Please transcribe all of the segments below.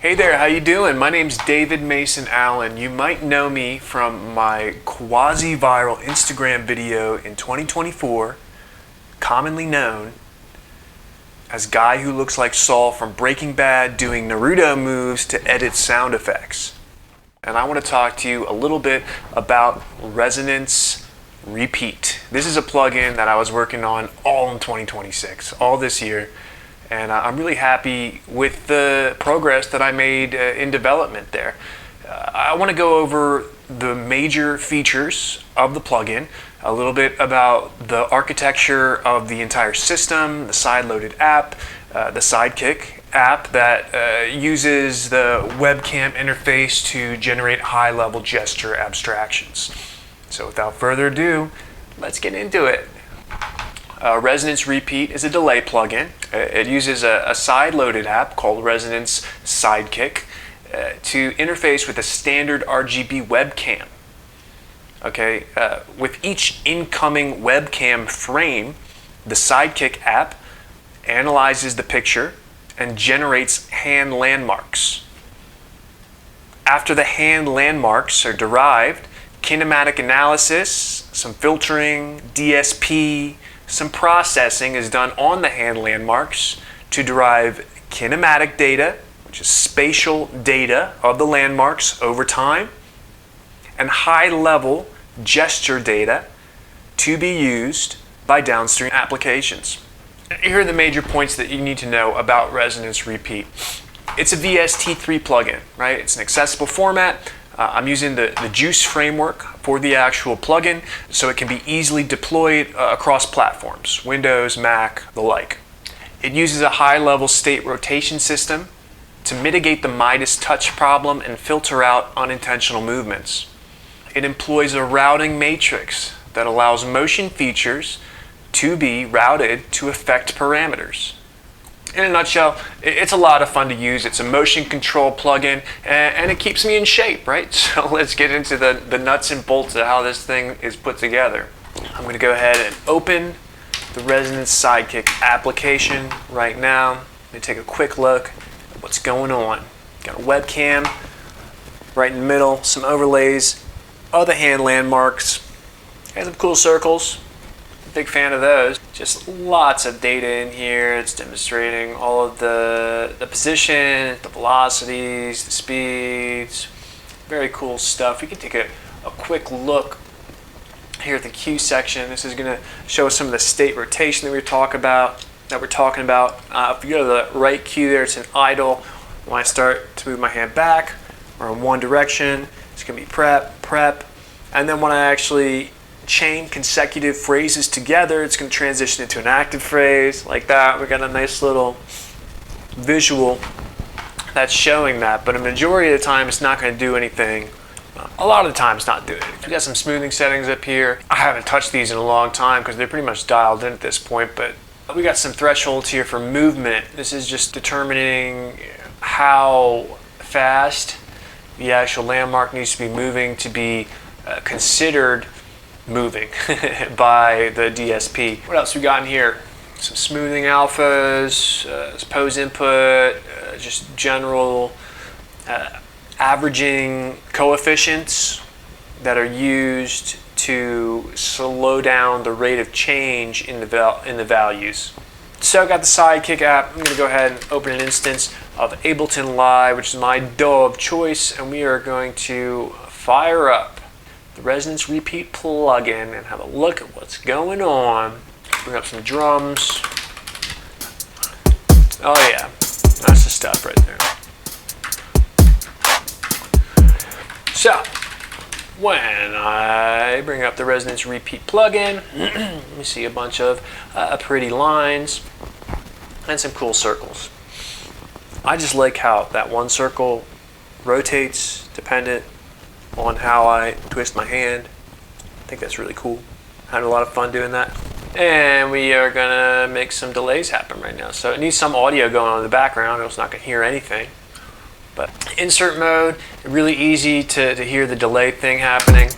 Hey there, how you doing? My name's David Mason Allen. You might know me from my quasi-viral Instagram video in 2024, commonly known as Guy Who Looks Like Saul from Breaking Bad doing Naruto moves to edit sound effects. And I want to talk to you a little bit about Resonance Repeat. This is a plugin that I was working on all in 2026, all this year. And I'm really happy with the progress that I made in development there. I want to go over the major features of the plugin, a little bit about the architecture of the entire system, the side-loaded app, the Sidekick app that uses the webcam interface to generate high-level gesture abstractions. So without further ado, let's get into it. Resonance Repeat is a delay plugin. It uses a side-loaded app called Resonance Sidekick to interface with a standard RGB webcam. Okay, with each incoming webcam frame, the Sidekick app analyzes the picture and generates hand landmarks. After the hand landmarks are derived, kinematic analysis, some filtering, DSP, some processing is done on the hand landmarks to derive kinematic data, which is spatial data of the landmarks over time, and high-level gesture data to be used by downstream applications. Here are the major points that you need to know about Resonance Repeat. It's a VST3 plugin, right? It's an accessible format. I'm using the Juice framework for the actual plugin, so it can be easily deployed across platforms, Windows, Mac, the like. It uses a high-level state rotation system to mitigate the Midas touch problem and filter out unintentional movements. It employs a routing matrix that allows motion features to be routed to effect parameters. In a nutshell, it's a lot of fun to use. It's a motion control plugin, and it keeps me in shape, right? So let's get into the nuts and bolts of how this thing is put together. I'm going to go ahead and open the Resonance Sidekick application right now. Let me take a quick look at what's going on. Got a webcam right in the middle, some overlays of the hand landmarks, and some cool circles. Big fan of those. Just lots of data in here. It's demonstrating all of the position, the velocities, the speeds. Very cool stuff. We can take a quick look here at the Q section. This is going to show us some of the state rotation that we're talking about. If you go to the right Q there, it's an idle. When I start to move my hand back or in one direction, it's going to be prep. And then when I actually chain consecutive phrases together, it's going to transition into an active phrase like that. We got a nice little visual that's showing that, but a majority of the time it's not going to do anything. A lot of the time it's not doing it. We got some smoothing settings up here. I haven't touched these in a long time because they're pretty much dialed in at this point, but we got some thresholds here for movement. This is just determining how fast the actual landmark needs to be moving to be considered moving by the DSP. What else we got in here? Some smoothing alphas, pose input, just general averaging coefficients that are used to slow down the rate of change in the values. So I've got the Sidekick app. I'm going to go ahead and open an instance of Ableton Live, which is my DAW of choice, and we are going to fire up the Resonance Repeat plugin and have a look at what's going on. Bring up some drums. Oh yeah, that's the stuff right there. So, when I bring up the Resonance Repeat plugin, you see a bunch of pretty lines and some cool circles. I just like how that one circle rotates dependent on how I twist my hand. I think that's really cool. Had a lot of fun doing that. And we are gonna make some delays happen right now. So it needs some audio going on in the background, or else not gonna hear anything. But insert mode, really easy to hear the delay thing happening.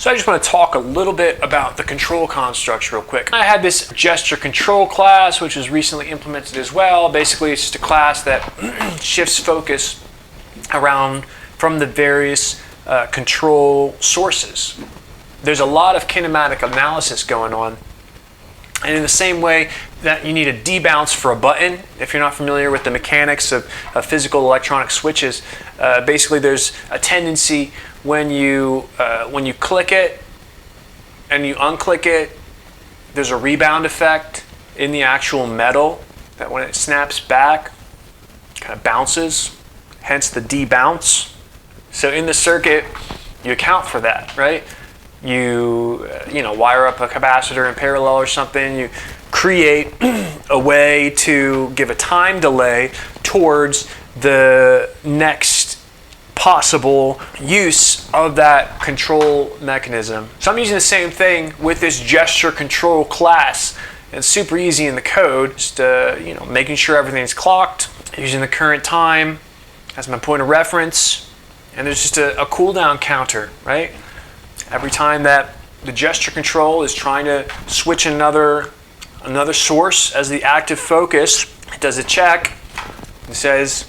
So I just want to talk a little bit about the control constructs real quick. I had this gesture control class, which was recently implemented as well. Basically, it's just a class that shifts focus around from the various control sources. There's a lot of kinematic analysis going on. And in the same way that you need a debounce for a button, if you're not familiar with the mechanics of physical electronic switches, basically there's a tendency when you click it and you unclick it, there's a rebound effect in the actual metal that when it snaps back, kind of bounces, hence the debounce. So in the circuit, you account for that, right? You wire up a capacitor in parallel or something, you create a way to give a time delay towards the next possible use of that control mechanism. So I'm using the same thing with this gesture control class. It's super easy in the code, just making sure everything's clocked, using the current time as my point of reference, and there's just a cooldown counter, right? Every time that the gesture control is trying to switch another source as the active focus, it does a check. It says,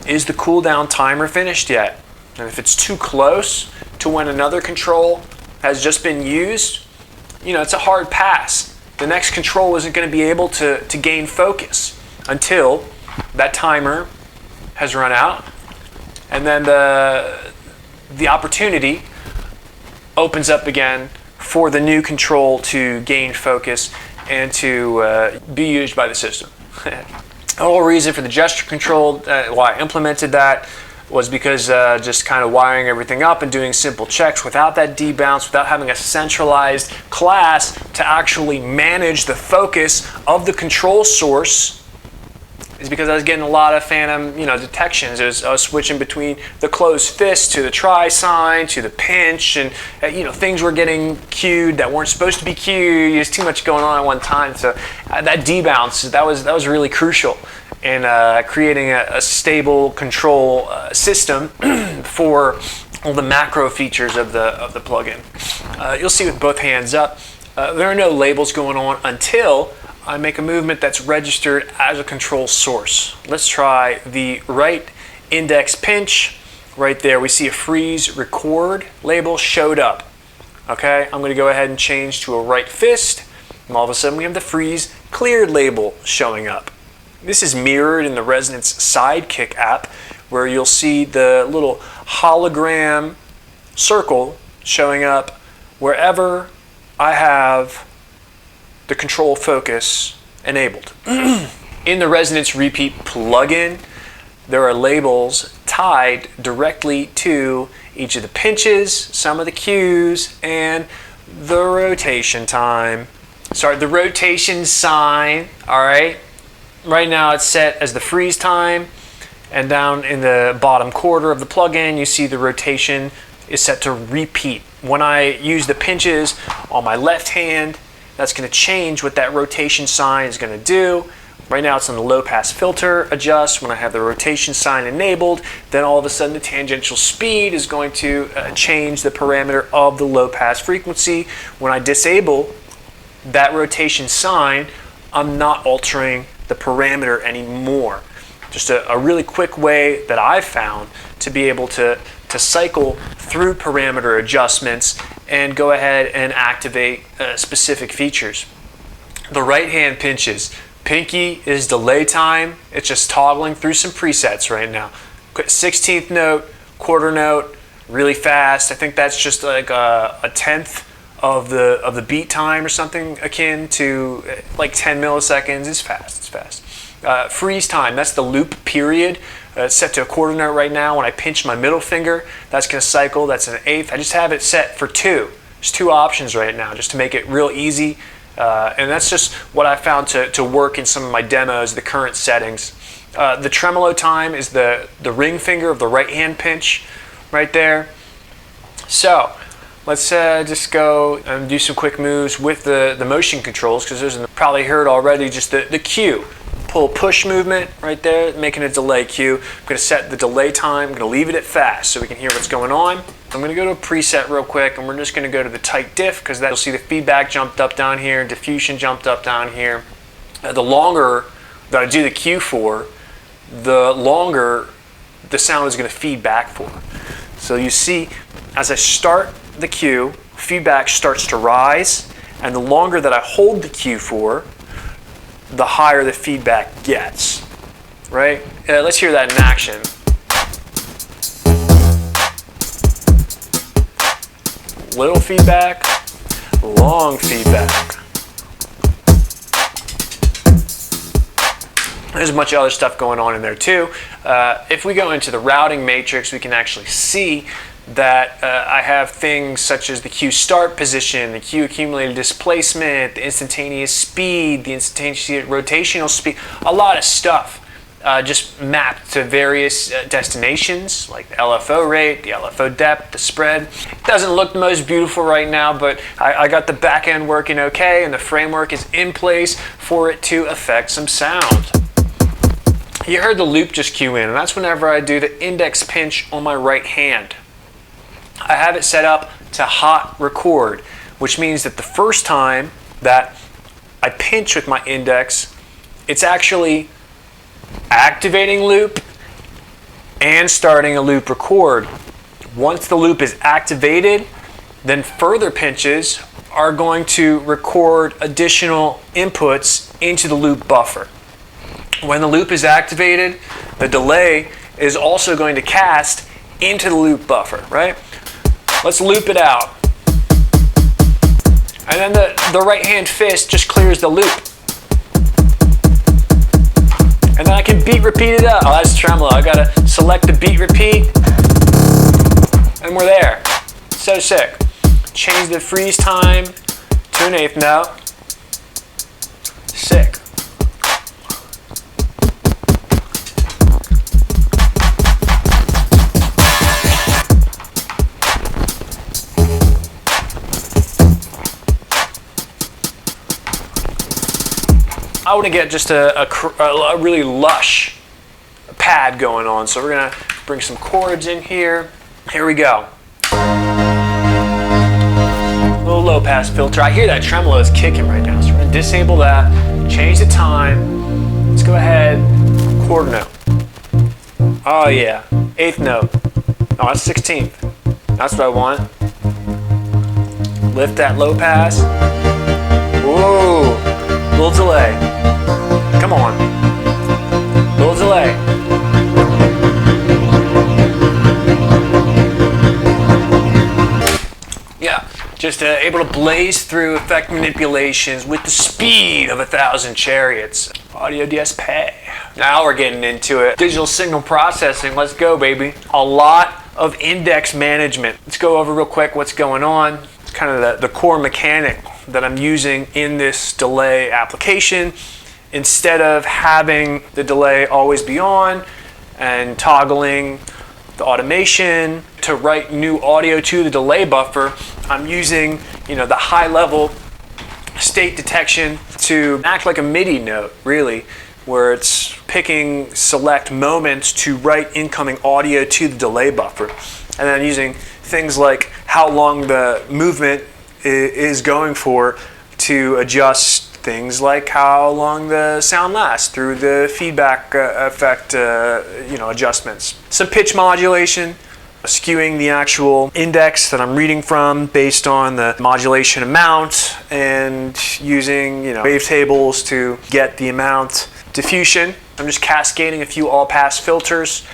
is the cooldown timer finished yet? And if it's too close to when another control has just been used, it's a hard pass. The next control isn't going to be able to gain focus until that timer has run out. And then the opportunity opens up again for the new control to gain focus and to be used by the system. The whole reason for the gesture control, why I implemented that, was because just kind of wiring everything up and doing simple checks without that debounce, without having a centralized class to actually manage the focus of the control source, is because I was getting a lot of phantom, detections. I was switching between the closed fist to the try sign to the pinch, and things were getting cued that weren't supposed to be cued. There's too much going on at one time. So that debounce, that was really crucial in creating a stable control system for all the macro features of the plugin. You'll see with both hands up, there are no labels going on until I make a movement that's registered as a control source. Let's try the right index pinch. Right there, we see a freeze record label showed up. Okay, I'm going to go ahead and change to a right fist, and all of a sudden we have the freeze cleared label showing up. This is mirrored in the Resonance Sidekick app, where you'll see the little hologram circle showing up wherever I have the control focus enabled. In the Resonance Repeat plugin, there are labels tied directly to each of the pinches, some of the cues, and the rotation time. Sorry, the rotation sign, all right? Right now it's set as the freeze time, and down in the bottom quarter of the plugin, you see the rotation is set to repeat. When I use the pinches on my left hand, that's going to change what that rotation sign is going to do. Right now it's on the low pass filter adjust. When I have the rotation sign enabled, then all of a sudden the tangential speed is going to change the parameter of the low pass frequency. When I disable that rotation sign, I'm not altering the parameter anymore. Just a really quick way that I've found to be able to cycle through parameter adjustments and go ahead and activate specific features. The right hand pinches. Pinky is delay time. It's just toggling through some presets right now. 16th note, quarter note, really fast. I think that's just like a tenth of the beat time or something akin to like 10 milliseconds. It's fast. Freeze time, that's the loop period. It's set to a quarter note right now. When I pinch my middle finger, that's going to cycle. That's an eighth. I just have it set for 2. There's 2 options right now just to make it real easy. And that's just what I found to work in some of my demos, the current settings. The tremolo time is the ring finger of the right hand pinch right there. So let's just go and do some quick moves with the motion controls, because there's probably heard already just the cue. pull push movement right there, making a delay cue. I'm going to set the delay time. I'm going to leave it at fast so we can hear what's going on. I'm going to go to a preset real quick, and we're just going to go to the tight diff, because you'll see the feedback jumped up down here, diffusion jumped up down here. The longer that I do the cue for, the longer the sound is going to feed back for. So you see, as I start the cue, feedback starts to rise, and the longer that I hold the cue for, the higher the feedback gets, right? Let's hear that in action. Little feedback, long feedback. There's a bunch of other stuff going on in there too. If we go into the routing matrix, we can actually see that I have things such as the cue start position, the cue accumulated displacement, the instantaneous speed, the instantaneous rotational speed, a lot of stuff just mapped to various destinations, like the LFO rate, the LFO depth, the spread. It doesn't look the most beautiful right now, but I got the back end working okay, and the framework is in place for it to affect some sound. You heard the loop just cue in, and that's whenever I do the index pinch on my right hand. I have it set up to hot record, which means that the first time that I pinch with my index, it's actually activating loop and starting a loop record. Once the loop is activated, then further pinches are going to record additional inputs into the loop buffer. When the loop is activated, the delay is also going to cast into the loop buffer, right? Let's loop it out. And then the right hand fist just clears the loop. And then I can beat repeat it out. Oh, that's tremolo. I gotta select the beat repeat. And we're there. So sick. Change the freeze time to an eighth note. Sick. I want to get just a really lush pad going on, so we're going to bring some chords in here. Here we go. Little low pass filter. I hear that tremolo is kicking right now, so we're going to disable that, change the time. Let's go ahead, quarter note. Oh yeah, eighth note. Oh, that's 16th. That's what I want. Lift that low pass. Whoa, little delay. Come on. Little delay. Yeah, just able to blaze through effect manipulations with the speed of 1,000 chariots. Audio DSP. Now we're getting into it. Digital signal processing. Let's go, baby. A lot of index management. Let's go over real quick what's going on. It's kind of the core mechanic that I'm using in this delay application. Instead of having the delay always be on and toggling the automation to write new audio to the delay buffer, I'm using the high level state detection to act like a MIDI note, really, where it's picking select moments to write incoming audio to the delay buffer. And then using things like how long the movement is going for to adjust things like how long the sound lasts through the feedback effect adjustments. Some pitch modulation, skewing the actual index that I'm reading from based on the modulation amount, and using wavetables to get the amount. Diffusion, I'm just cascading a few all-pass filters,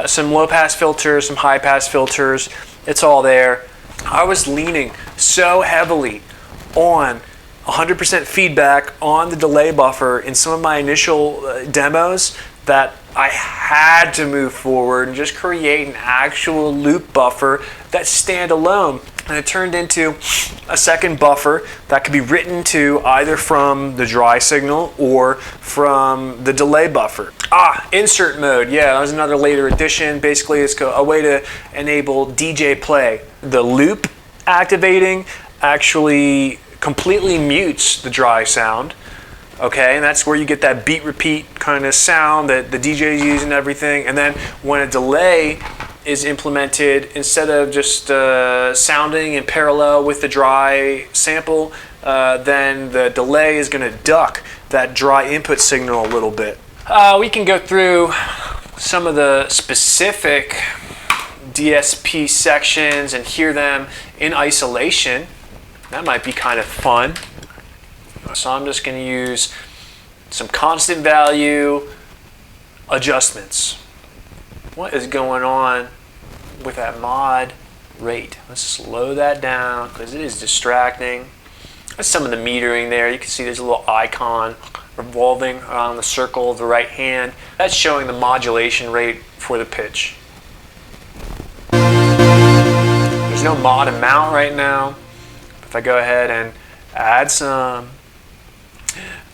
some low-pass filters, some high-pass filters. It's all there. I was leaning so heavily on 100% feedback on the delay buffer in some of my initial demos that I had to move forward and just create an actual loop buffer that's standalone. And it turned into a second buffer that could be written to either from the dry signal or from the delay buffer. Insert mode. Yeah, that was another later addition. Basically, it's a way to enable DJ play. The loop activating actually completely mutes the dry sound, Okay, and that's where you get that beat repeat kind of sound that the DJ's using and everything. And then when a delay is implemented, instead of just sounding in parallel with the dry sample, then the delay is going to duck that dry input signal a little bit. We can go through some of the specific DSP sections and hear them in isolation. That might be kind of fun. So I'm just going to use some constant value adjustments. What is going on with that mod rate? Let's slow that down because it is distracting. That's some of the metering there. You can see there's a little icon revolving around the circle of the right hand. That's showing the modulation rate for the pitch. There's no mod amount right now. If I go ahead and add some,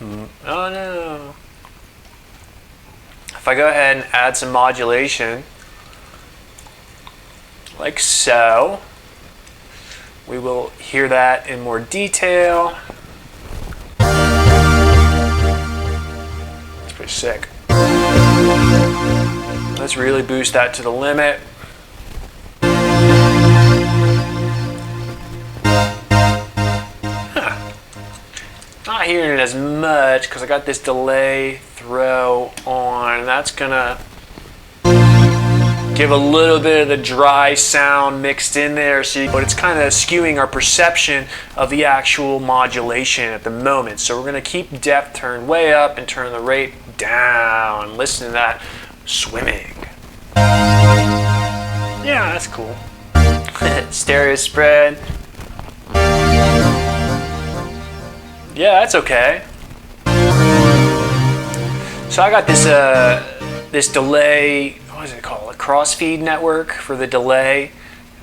oh no. If I go ahead and add some modulation, like so, we will hear that in more detail. It's pretty sick. Let's really boost that to the limit. Not hearing it as much because I got this delay throw on. That's gonna give a little bit of the dry sound mixed in there, but it's kind of skewing our perception of the actual modulation at the moment. So we're gonna keep depth turned way up and turn the rate down. Listen to that swimming. Yeah, that's cool. Stereo spread. Yeah, that's okay. So I got this this delay, what is it called? A crossfeed network for the delay.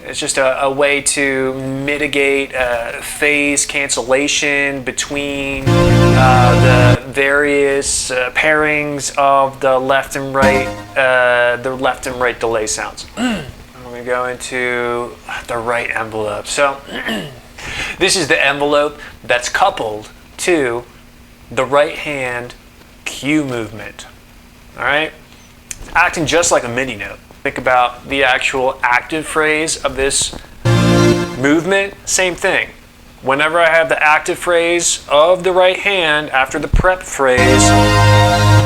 It's just a way to mitigate phase cancellation between the various pairings of the left and right delay sounds. I'm going to go into the right envelope. So this is the envelope that's coupled to the right hand cue movement. All right, it's acting just like a MIDI note. Think about the actual active phrase of this movement, same thing. Whenever I have the active phrase of the right hand after the prep phrase,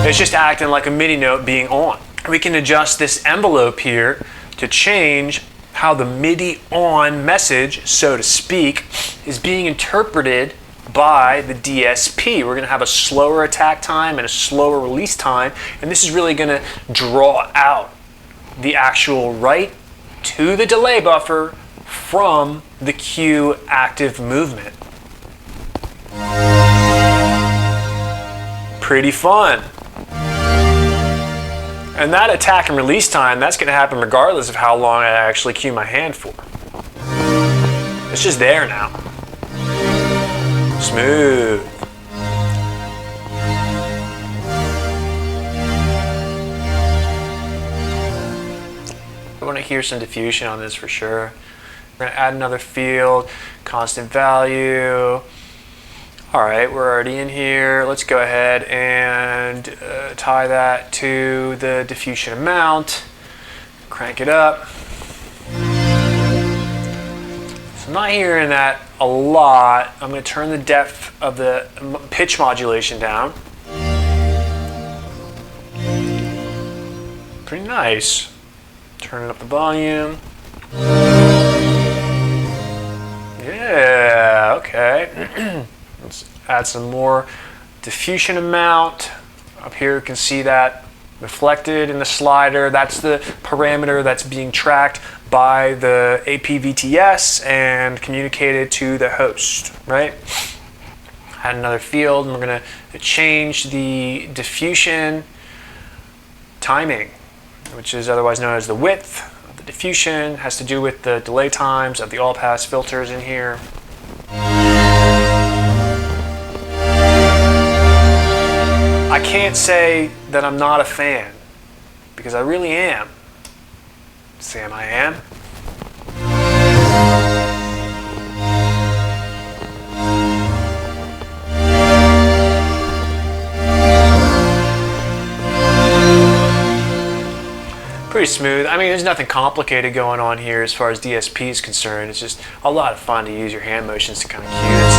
it's just acting like a MIDI note being on. We can adjust this envelope here to change how the MIDI on message, so to speak, is being interpreted by the DSP. We're going to have a slower attack time and a slower release time, and this is really going to draw out the actual write to the delay buffer from the cue active movement. Pretty fun. And that attack and release time, that's going to happen regardless of how long I actually cue my hand for. It's just there now. Smooth. I want to hear some diffusion on this for sure. We're going to add another field, constant value. All right, we're already in here. Let's go ahead and tie that to the diffusion amount. Crank it up. So I'm not hearing that a lot. I'm going to turn the depth of the pitch modulation down. Pretty nice. Turning up the volume. Yeah, okay. Let's add some more diffusion amount. Up here you can see that reflected in the slider. That's the parameter that's being tracked by the APVTS and communicated to the host, right? Add another field, and we're going to change the diffusion timing, which is otherwise known as the width of the diffusion. It has to do with the delay times of the all-pass filters in here. I can't say that I'm not a fan, because I really am. Sam, I am. pretty smooth. I mean, there's nothing complicated going on here as far as DSP is concerned. It's just a lot of fun to use your hand motions to kind of cue the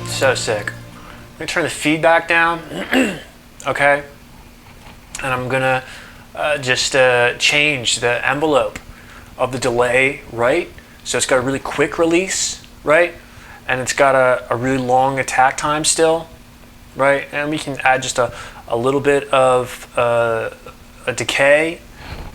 sound. So sick. I'm gonna turn the feedback down, okay? And I'm gonna just change the envelope of the delay, right? So it's got a really quick release, right? And it's got a really long attack time still, right? And we can add just a little bit of a decay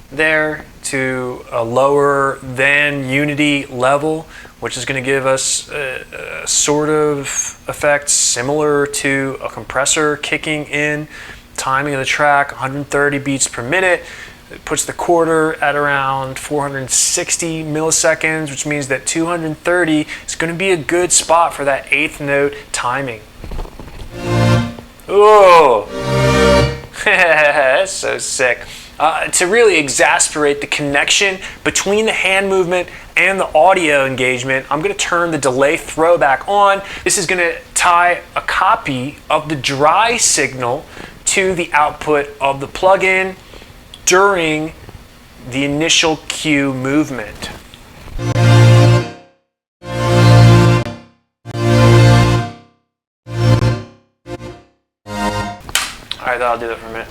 there to a lower than unity level, which is going to give us a sort of effect similar to a compressor kicking in. Timing of the track, 130 beats per minute. It puts the quarter at around 460 milliseconds, which means that 230 is going to be a good spot for that eighth note timing. Ooh, that's so sick. To really exasperate the connection between the hand movement and the audio engagement, I'm going to turn the delay throwback on. This is going to tie a copy of the dry signal to the output of the plugin during the initial cue movement. Alright, that'll do it for a minute.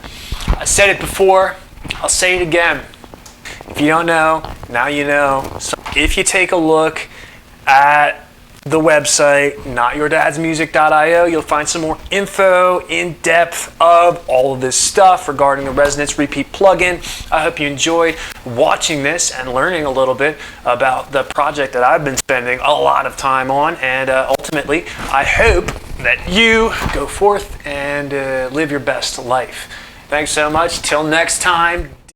I said it before, I'll say it again. If you don't know, now you know. So if you take a look at the website, notyourdadsmusic.io, you'll find some more info in depth of all of this stuff regarding the Resonance Repeat plugin. I hope you enjoyed watching this and learning a little bit about the project that I've been spending a lot of time on, and ultimately I hope that you go forth and live your best life. Thanks so much. Till next time.